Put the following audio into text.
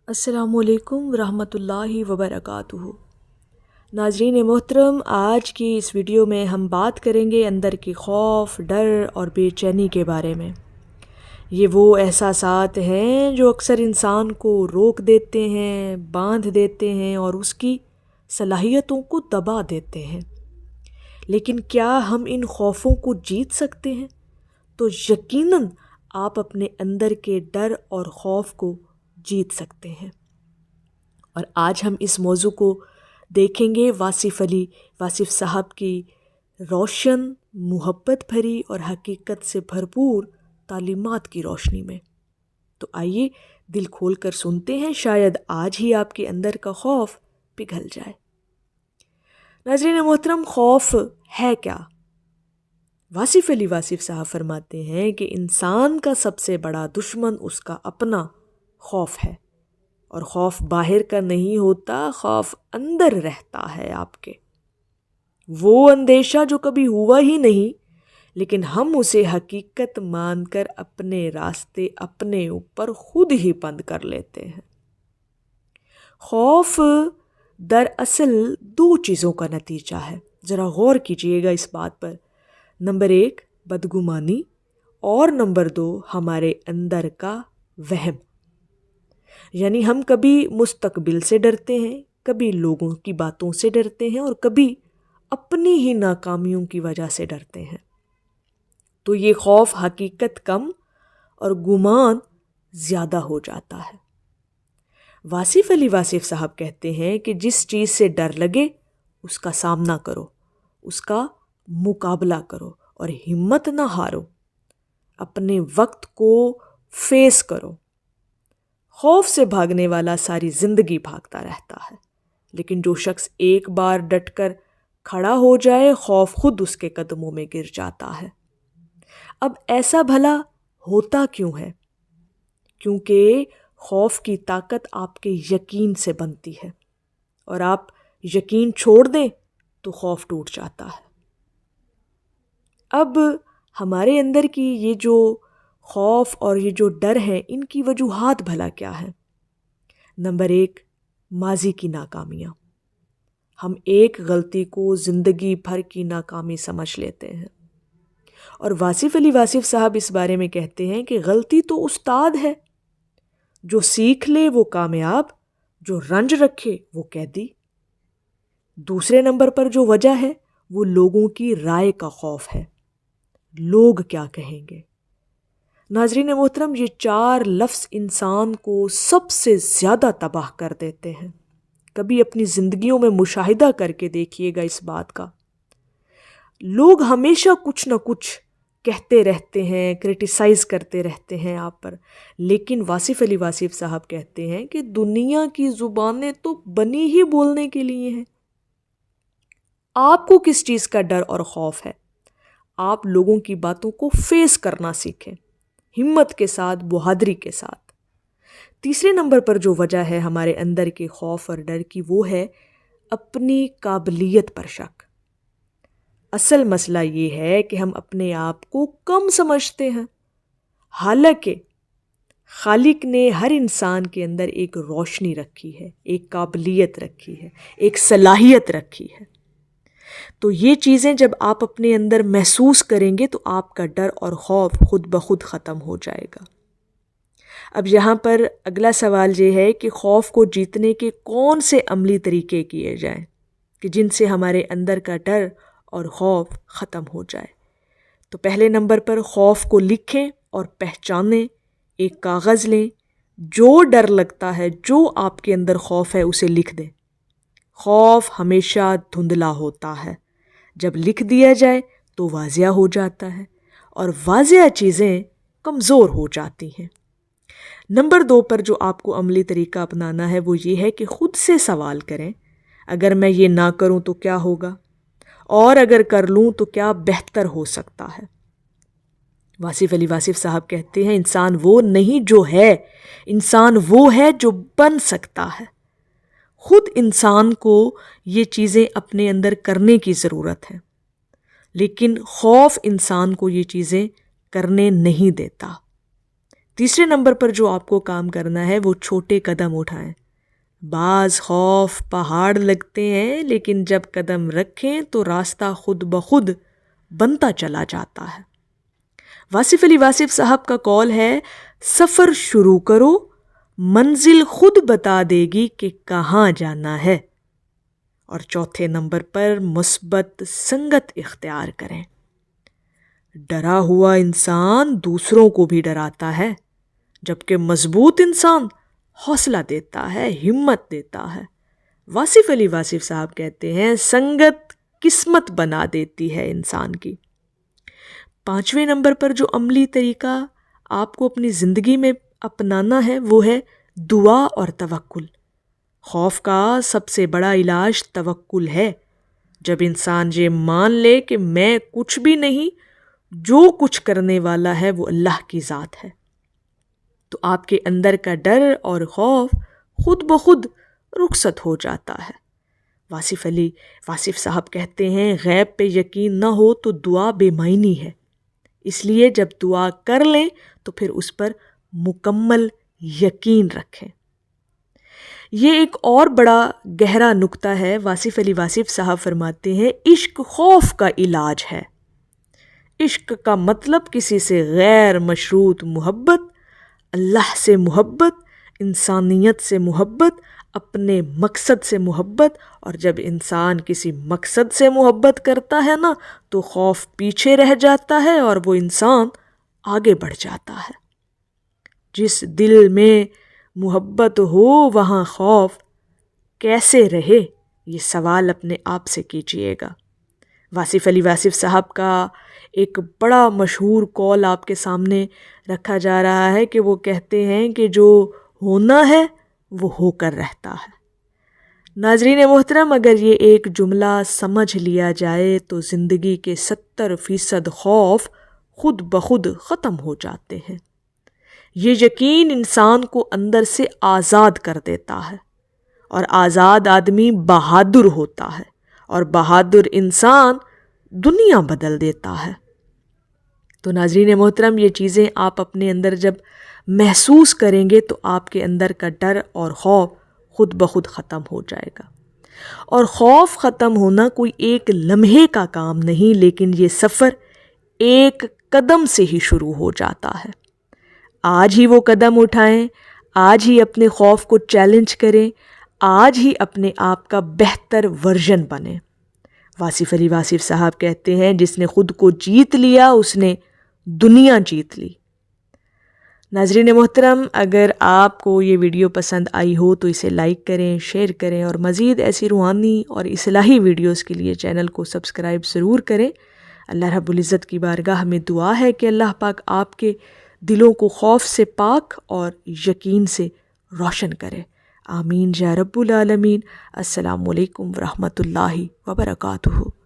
السلام علیکم ورحمۃ اللہ وبرکاتہ۔ ناظرین محترم، آج کی اس ویڈیو میں ہم بات کریں گے اندر کی خوف، ڈر اور بے چینی کے بارے میں۔ یہ وہ احساسات ہیں جو اکثر انسان کو روک دیتے ہیں، باندھ دیتے ہیں اور اس کی صلاحیتوں کو دبا دیتے ہیں۔ لیکن کیا ہم ان خوفوں کو جیت سکتے ہیں؟ تو یقیناً آپ اپنے اندر کے ڈر اور خوف کو جیت سکتے ہیں۔ اور آج ہم اس موضوع کو دیکھیں گے واصف صاحب کی روشن، محبت بھری اور حقیقت سے بھرپور تعلیمات کی روشنی میں۔ تو آئیے دل کھول کر سنتے ہیں، شاید آج ہی آپ کے اندر کا خوف پگھل جائے۔ ناظرین محترم، خوف ہے کیا؟ واصف صاحب فرماتے ہیں کہ انسان کا سب سے بڑا دشمن اس کا اپنا خوف ہے، اور خوف باہر کا نہیں ہوتا، خوف اندر رہتا ہے آپ کے۔ وہ اندیشہ جو کبھی ہوا ہی نہیں، لیکن ہم اسے حقیقت مان کر اپنے راستے اپنے اوپر خود ہی بند کر لیتے ہیں۔ خوف دراصل دو چیزوں کا نتیجہ ہے، ذرا غور کیجئے گا اس بات پر۔ نمبر 1 بدگمانی، اور نمبر 2 ہمارے اندر کا وہم۔ یعنی ہم کبھی مستقبل سے ڈرتے ہیں، کبھی لوگوں کی باتوں سے ڈرتے ہیں، اور کبھی اپنی ہی ناکامیوں کی وجہ سے ڈرتے ہیں۔ تو یہ خوف حقیقت کم اور گمان زیادہ ہو جاتا ہے۔ واصف صاحب کہتے ہیں کہ جس چیز سے ڈر لگے اس کا سامنا کرو، اس کا مقابلہ کرو اور ہمت نہ ہارو، اپنے وقت کو فیس کرو۔ خوف سے بھاگنے والا ساری زندگی بھاگتا رہتا ہے، لیکن جو شخص ایک بار ڈٹ کر کھڑا ہو جائے، خوف خود اس کے قدموں میں گر جاتا ہے۔ اب ایسا بھلا ہوتا کیوں ہے؟ کیونکہ خوف کی طاقت آپ کے یقین سے بنتی ہے، اور آپ یقین چھوڑ دیں تو خوف ٹوٹ جاتا ہے۔ اب ہمارے اندر کی یہ جو خوف اور یہ جو ڈر ہے، ان کی وجوہات بھلا کیا ہے؟ نمبر 1 ماضی کی ناکامیاں۔ ہم ایک غلطی کو زندگی بھر کی ناکامی سمجھ لیتے ہیں، اور واصف صاحب اس بارے میں کہتے ہیں کہ غلطی تو استاد ہے، جو سیکھ لے وہ کامیاب، جو رنج رکھے وہ قیدی۔ دوسرے نمبر پر جو وجہ ہے وہ لوگوں کی رائے کا خوف ہے، لوگ کیا کہیں گے۔ ناظرین محترم، یہ 4 لفظ انسان کو سب سے زیادہ تباہ کر دیتے ہیں۔ کبھی اپنی زندگیوں میں مشاہدہ کر کے دیکھیے گا اس بات کا۔ لوگ ہمیشہ کچھ نہ کچھ کہتے رہتے ہیں، کرٹیسائز کرتے رہتے ہیں آپ پر، لیکن واصف صاحب کہتے ہیں کہ دنیا کی زبانیں تو بنی ہی بولنے کے لیے ہیں۔ آپ کو کس چیز کا ڈر اور خوف ہے؟ آپ لوگوں کی باتوں کو فیس کرنا سیکھیں، ہمت کے ساتھ، بہادری کے ساتھ۔ تیسرے نمبر پر جو وجہ ہے ہمارے اندر کے خوف اور ڈر کی، وہ ہے اپنی قابلیت پر شک۔ اصل مسئلہ یہ ہے کہ ہم اپنے آپ کو کم سمجھتے ہیں، حالانکہ خالق نے ہر انسان کے اندر ایک روشنی رکھی ہے، ایک قابلیت رکھی ہے، ایک صلاحیت رکھی ہے۔ تو یہ چیزیں جب آپ اپنے اندر محسوس کریں گے تو آپ کا ڈر اور خوف خود بخود ختم ہو جائے گا۔ اب یہاں پر اگلا سوال یہ ہے کہ خوف کو جیتنے کے کون سے عملی طریقے کیے جائیں کہ جن سے ہمارے اندر کا ڈر اور خوف ختم ہو جائے۔ تو پہلے نمبر پر خوف کو لکھیں اور پہچانیں، ایک کاغذ لیں، جو ڈر لگتا ہے، جو آپ کے اندر خوف ہے اسے لکھ دیں۔ خوف ہمیشہ دھندلا ہوتا ہے، جب لکھ دیا جائے تو واضح ہو جاتا ہے، اور واضح چیزیں کمزور ہو جاتی ہیں۔ نمبر 2 پر جو آپ کو عملی طریقہ اپنانا ہے وہ یہ ہے کہ خود سے سوال کریں، اگر میں یہ نہ کروں تو کیا ہوگا، اور اگر کر لوں تو کیا بہتر ہو سکتا ہے۔ واصف صاحب کہتے ہیں انسان وہ نہیں جو ہے، انسان وہ ہے جو بن سکتا ہے۔ خود انسان کو یہ چیزیں اپنے اندر کرنے کی ضرورت ہے، لیکن خوف انسان کو یہ چیزیں کرنے نہیں دیتا۔ تیسرے نمبر پر جو آپ کو کام کرنا ہے وہ چھوٹے قدم اٹھائیں۔ بعض خوف پہاڑ لگتے ہیں، لیکن جب قدم رکھیں تو راستہ خود بخود بنتا چلا جاتا ہے۔ واصف علی واصف صاحب کا قول ہے، سفر شروع کرو، منزل خود بتا دے گی کہ کہاں جانا ہے۔ اور چوتھے نمبر پر مثبت سنگت اختیار کریں۔ ڈرا ہوا انسان دوسروں کو بھی ڈراتا ہے، جبکہ مضبوط انسان حوصلہ دیتا ہے، ہمت دیتا ہے۔ واصف علی واصف صاحب کہتے ہیں، سنگت قسمت بنا دیتی ہے انسان کی۔ پانچویں نمبر پر جو عملی طریقہ آپ کو اپنی زندگی میں اپنانا ہے وہ ہے دعا اور توکل۔ خوف کا سب سے بڑا علاج توکل ہے۔ جب انسان یہ مان لے کہ میں کچھ بھی نہیں، جو کچھ کرنے والا ہے وہ اللہ کی ذات ہے، تو آپ کے اندر کا ڈر اور خوف خود بخود رخصت ہو جاتا ہے۔ واصف علی واصف صاحب کہتے ہیں، غیب پہ یقین نہ ہو تو دعا بے معنی ہے، اس لیے جب دعا کر لیں تو پھر اس پر مکمل یقین رکھیں۔ یہ ایک اور بڑا گہرا نکتہ ہے۔ واصف علی واصف صاحب فرماتے ہیں، عشق خوف کا علاج ہے۔ عشق کا مطلب کسی سے غیر مشروط محبت، اللہ سے محبت، انسانیت سے محبت، اپنے مقصد سے محبت، اور جب انسان کسی مقصد سے محبت کرتا ہے نا تو خوف پیچھے رہ جاتا ہے اور وہ انسان آگے بڑھ جاتا ہے۔ جس دل میں محبت ہو وہاں خوف کیسے رہے، یہ سوال اپنے آپ سے کیجئے گا۔ واصف علی واصف صاحب کا ایک بڑا مشہور قول آپ کے سامنے رکھا جا رہا ہے کہ وہ کہتے ہیں کہ جو ہونا ہے وہ ہو کر رہتا ہے۔ ناظرین محترم، اگر یہ ایک جملہ سمجھ لیا جائے تو زندگی کے 70% خوف خود بخود ختم ہو جاتے ہیں۔ یہ یقین انسان کو اندر سے آزاد کر دیتا ہے، اور آزاد آدمی بہادر ہوتا ہے، اور بہادر انسان دنیا بدل دیتا ہے۔ تو ناظرین محترم، یہ چیزیں آپ اپنے اندر جب محسوس کریں گے تو آپ کے اندر کا ڈر اور خوف خود بخود ختم ہو جائے گا۔ اور خوف ختم ہونا کوئی ایک لمحے کا کام نہیں، لیکن یہ سفر ایک قدم سے ہی شروع ہو جاتا ہے۔ آج ہی وہ قدم اٹھائیں، آج ہی اپنے خوف کو چیلنج کریں، آج ہی اپنے آپ کا بہتر ورژن بنیں۔ واصف علی واصف صاحب کہتے ہیں، جس نے خود کو جیت لیا اس نے دنیا جیت لی۔ ناظرین محترم، اگر آپ کو یہ ویڈیو پسند آئی ہو تو اسے لائک کریں، شیئر کریں، اور مزید ایسی روحانی اور اصلاحی ویڈیوز کے لیے چینل کو سبسکرائب ضرور کریں۔ اللہ رب العزت کی بارگاہ میں دعا ہے کہ اللہ پاک آپ کے دلوں کو خوف سے پاک اور یقین سے روشن کرے۔ آمین یا رب العالمین۔ السلام علیکم ورحمۃ اللہ وبرکاتہ۔